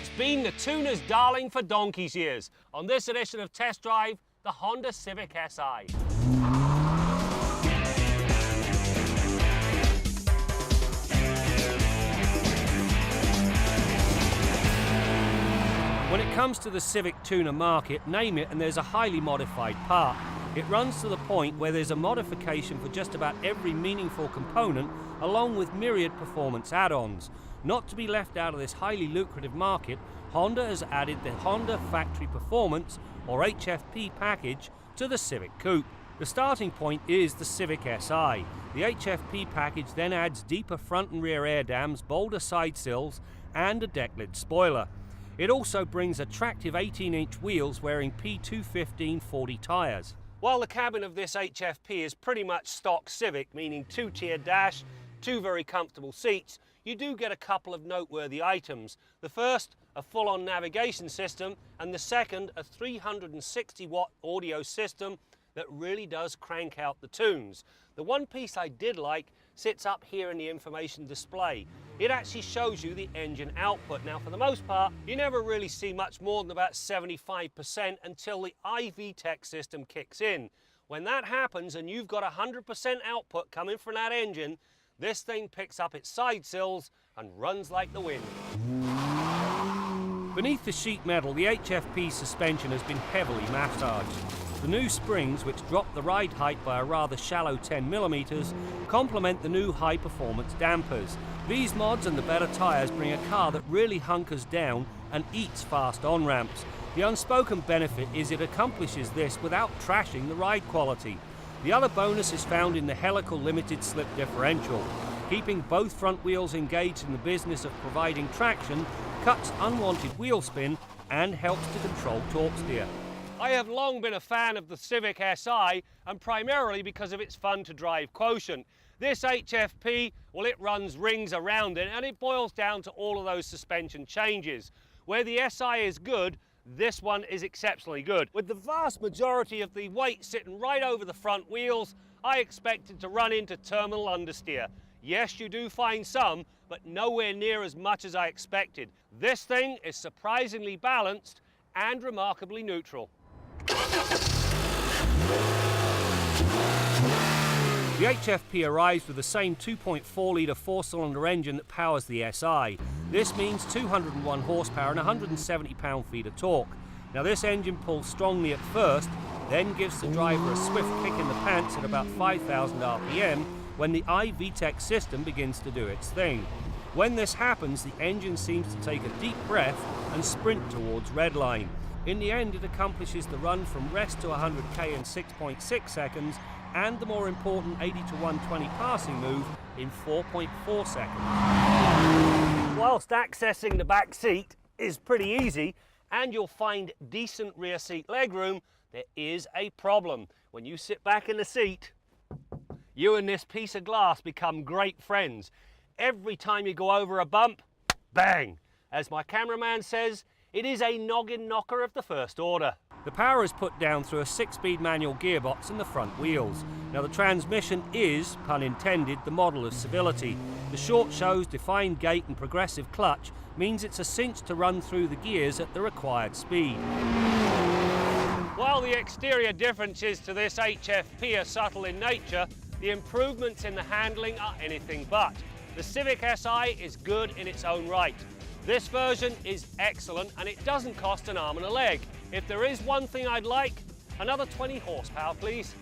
It's been the tuner's darling for donkey's years. On this edition of Test Drive, the Honda Civic Si. When it comes to the Civic tuner market, name it and there's a highly modified part. It runs to the point where there's a modification for just about every meaningful component, along with myriad performance add-ons. Not to be left out of this highly lucrative market, Honda has added the Honda Factory Performance, or HFP package, to the Civic Coupe. The starting point is the Civic Si. The HFP package then adds deeper front and rear air dams, bolder side sills, and a deck lid spoiler. It also brings attractive 18-inch wheels wearing P215 40 tyres. While the cabin of this HFP is pretty much stock Civic, meaning two-tier dash, two very comfortable seats, you do get a couple of noteworthy items. The first, a full-on navigation system, and the second, a 360-watt audio system that really does crank out the tunes. The one piece I did like sits up here in the information display. It actually shows you the engine output. Now, for the most part, you never really see much more than about 75% until the iVTEC system kicks in. When that happens and you've got 100% output coming from that engine, this thing picks up its side sills and runs like the wind. Beneath the sheet metal, the HFP suspension has been heavily massaged. The new springs, which drop the ride height by a rather shallow 10mm, complement the new high-performance dampers. These mods and the better tyres bring a car that really hunkers down and eats fast on-ramps. The unspoken benefit is it accomplishes this without trashing the ride quality. The other bonus is found in the helical limited slip differential. Keeping both front wheels engaged in the business of providing traction cuts unwanted wheel spin and helps to control torque steer. I have long been a fan of the Civic Si, and primarily because of its fun-to-drive quotient. This HFP, well, it runs rings around it, and it boils down to all of those suspension changes. Where the Si is good, this one is exceptionally good. With the vast majority of the weight sitting right over the front wheels, I expected to run into terminal understeer. Yes, you do find some, but nowhere near as much as I expected. This thing is surprisingly balanced and remarkably neutral. The HFP arrives with the same 2.4-litre four-cylinder engine that powers the Si. This means 201 horsepower and 170 pound-feet of torque. Now, this engine pulls strongly at first, then gives the driver a swift kick in the pants at about 5,000 RPM when the iVTEC system begins to do its thing. When this happens, the engine seems to take a deep breath and sprint towards redline. In the end, it accomplishes the run from rest to 100k in 6.6 seconds and the more important 80 to 120 passing move in 4.4 seconds. Whilst accessing the back seat is pretty easy and you'll find decent rear seat legroom, there is a problem. When you sit back in the seat, you and this piece of glass become great friends. Every time you go over a bump, bang! As my cameraman says, it is a noggin knocker of the first order. The power is put down through a 6-speed manual gearbox in the front wheels. Now, the transmission is, pun intended, the model of civility. The short shows, defined gate and progressive clutch means it's a cinch to run through the gears at the required speed. While the exterior differences to this HFP are subtle in nature, the improvements in the handling are anything but. The Civic Si is good in its own right. This version is excellent and it doesn't cost an arm and a leg. If there is one thing I'd like, another 20 horsepower, please.